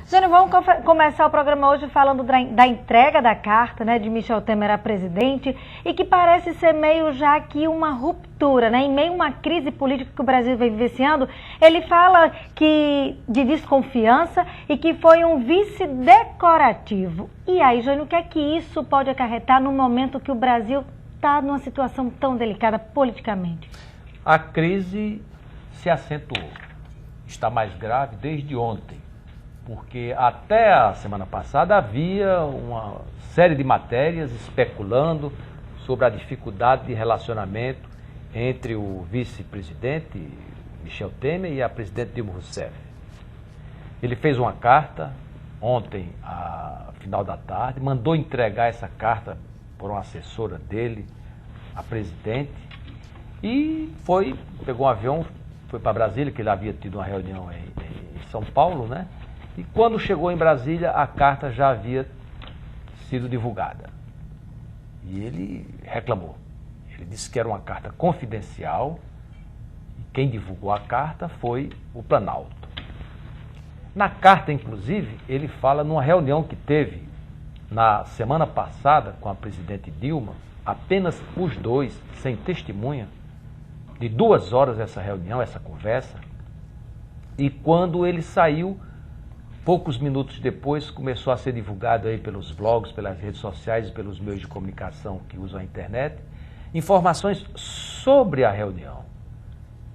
Jânio, vamos começar o programa hoje falando da entrega da carta, né, de Michel Temer a presidente, e que parece ser meio já aqui uma ruptura, né, em meio a uma crise política que o Brasil vem vivenciando. Ele fala de desconfiança e que foi um vice decorativo. E aí, Jânio, o que é que isso pode acarretar no momento que o Brasil está numa situação tão delicada politicamente? A crise se acentuou, está mais grave desde ontem, porque até a semana passada havia uma série de matérias especulando sobre a dificuldade de relacionamento entre o vice-presidente Michel Temer e a presidente Dilma Rousseff. Ele fez uma carta ontem, ao final da tarde, mandou entregar essa carta por uma assessora dele, a presidente, e pegou um avião, foi para Brasília, que ele havia tido uma reunião em São Paulo, né? E quando chegou em Brasília, a carta já havia sido divulgada. E ele reclamou. Ele disse que era uma carta confidencial, e quem divulgou a carta foi o Planalto. Na carta, inclusive, ele fala numa reunião que teve na semana passada com a presidente Dilma, apenas os dois, sem testemunha, de 2 horas essa reunião, essa conversa, e quando ele saiu, poucos minutos depois, começou a ser divulgado aí pelos blogs, pelas redes sociais e pelos meios de comunicação que usam a internet, informações sobre a reunião.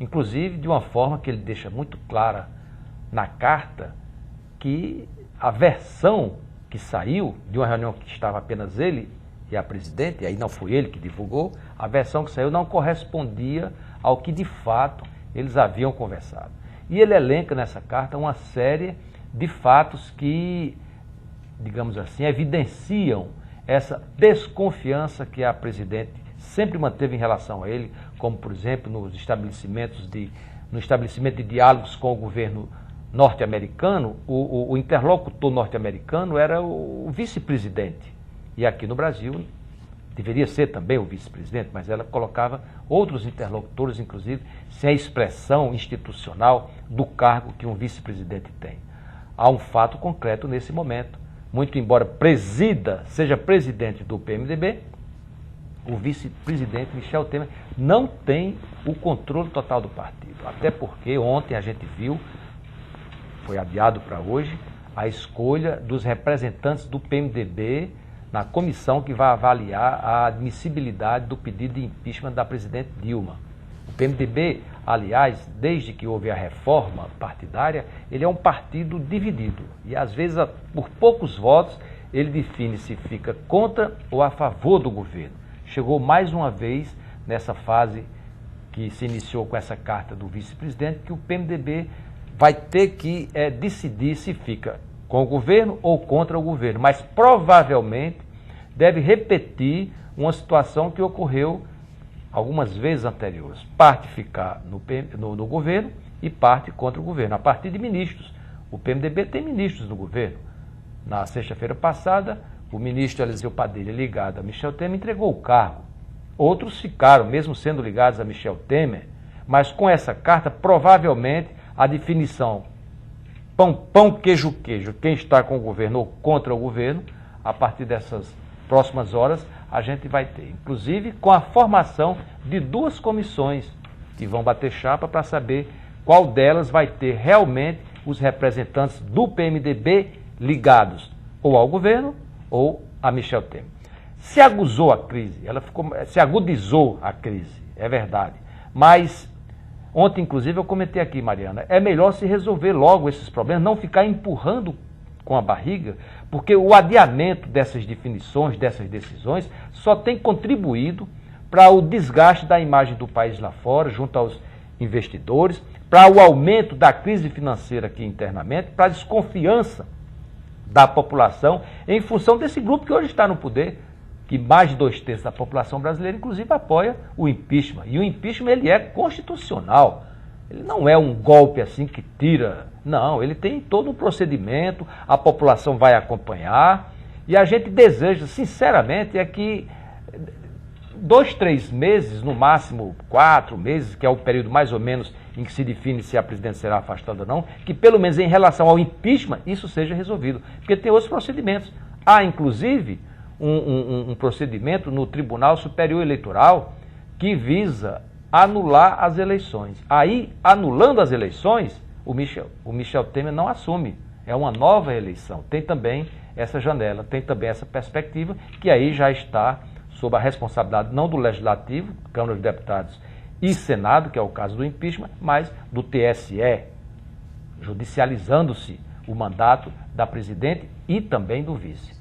Inclusive, de uma forma que ele deixa muito clara na carta, que a versão que saiu de uma reunião que estava apenas ele e a presidente, e aí não foi ele que divulgou, a versão que saiu não correspondia ao que de fato eles haviam conversado. E ele elenca nessa carta uma série de fatos que, digamos assim, evidenciam essa desconfiança que a presidente sempre manteve em relação a ele, como, por exemplo, no estabelecimento de diálogos com o governo norte-americano, o interlocutor norte-americano era o vice-presidente. E aqui no Brasil deveria ser também o vice-presidente, mas ela colocava outros interlocutores, inclusive, sem a expressão institucional do cargo que um vice-presidente tem. Há um fato concreto nesse momento. Muito embora seja presidente do PMDB, o vice-presidente Michel Temer não tem o controle total do partido. Até porque ontem a gente viu, foi adiado para hoje, a escolha dos representantes do PMDB na comissão que vai avaliar a admissibilidade do pedido de impeachment da presidente Dilma. O PMDB, aliás, desde que houve a reforma partidária, ele é um partido dividido. E às vezes, por poucos votos, ele define se fica contra ou a favor do governo. Chegou mais uma vez nessa fase que se iniciou com essa carta do vice-presidente, que o PMDB vai ter que decidir se fica com o governo ou contra o governo, mas provavelmente deve repetir uma situação que ocorreu algumas vezes anteriores. Parte ficar no governo e parte contra o governo, a partir de ministros. O PMDB tem ministros no governo. Na sexta-feira passada, o ministro Eliseu Padilha, ligado a Michel Temer, entregou o cargo. Outros ficaram, mesmo sendo ligados a Michel Temer, mas com essa carta, provavelmente, a definição pão, queijo, quem está com o governo ou contra o governo, a partir dessas próximas horas, a gente vai ter, inclusive com a formação de 2 comissões que vão bater chapa para saber qual delas vai ter realmente os representantes do PMDB ligados ou ao governo ou a Michel Temer. Se agudizou a crise, é verdade, mas ontem, inclusive, eu comentei aqui, Mariana, é melhor se resolver logo esses problemas, não ficar empurrando com a barriga, porque o adiamento dessas definições, dessas decisões, só tem contribuído para o desgaste da imagem do país lá fora, junto aos investidores, para o aumento da crise financeira aqui internamente, para a desconfiança da população em função desse grupo que hoje está no poder, que mais de 2/3 da população brasileira, inclusive, apoia o impeachment. E o impeachment, ele é constitucional. Ele não é um golpe assim que tira. Não, ele tem todo um procedimento, a população vai acompanhar. E a gente deseja, sinceramente, é que 2, 3 meses, no máximo 4 meses, que é o período mais ou menos em que se define se a presidente será afastada ou não, que pelo menos em relação ao impeachment isso seja resolvido. Porque tem outros procedimentos. Há, inclusive, um procedimento no Tribunal Superior Eleitoral que visa anular as eleições. Aí, anulando as eleições, o Michel Temer não assume. É uma nova eleição. Tem também essa janela, tem também essa perspectiva, que aí já está sob a responsabilidade não do Legislativo, Câmara dos Deputados e Senado, que é o caso do impeachment, mas do TSE, judicializando-se o mandato da presidente e também do vice.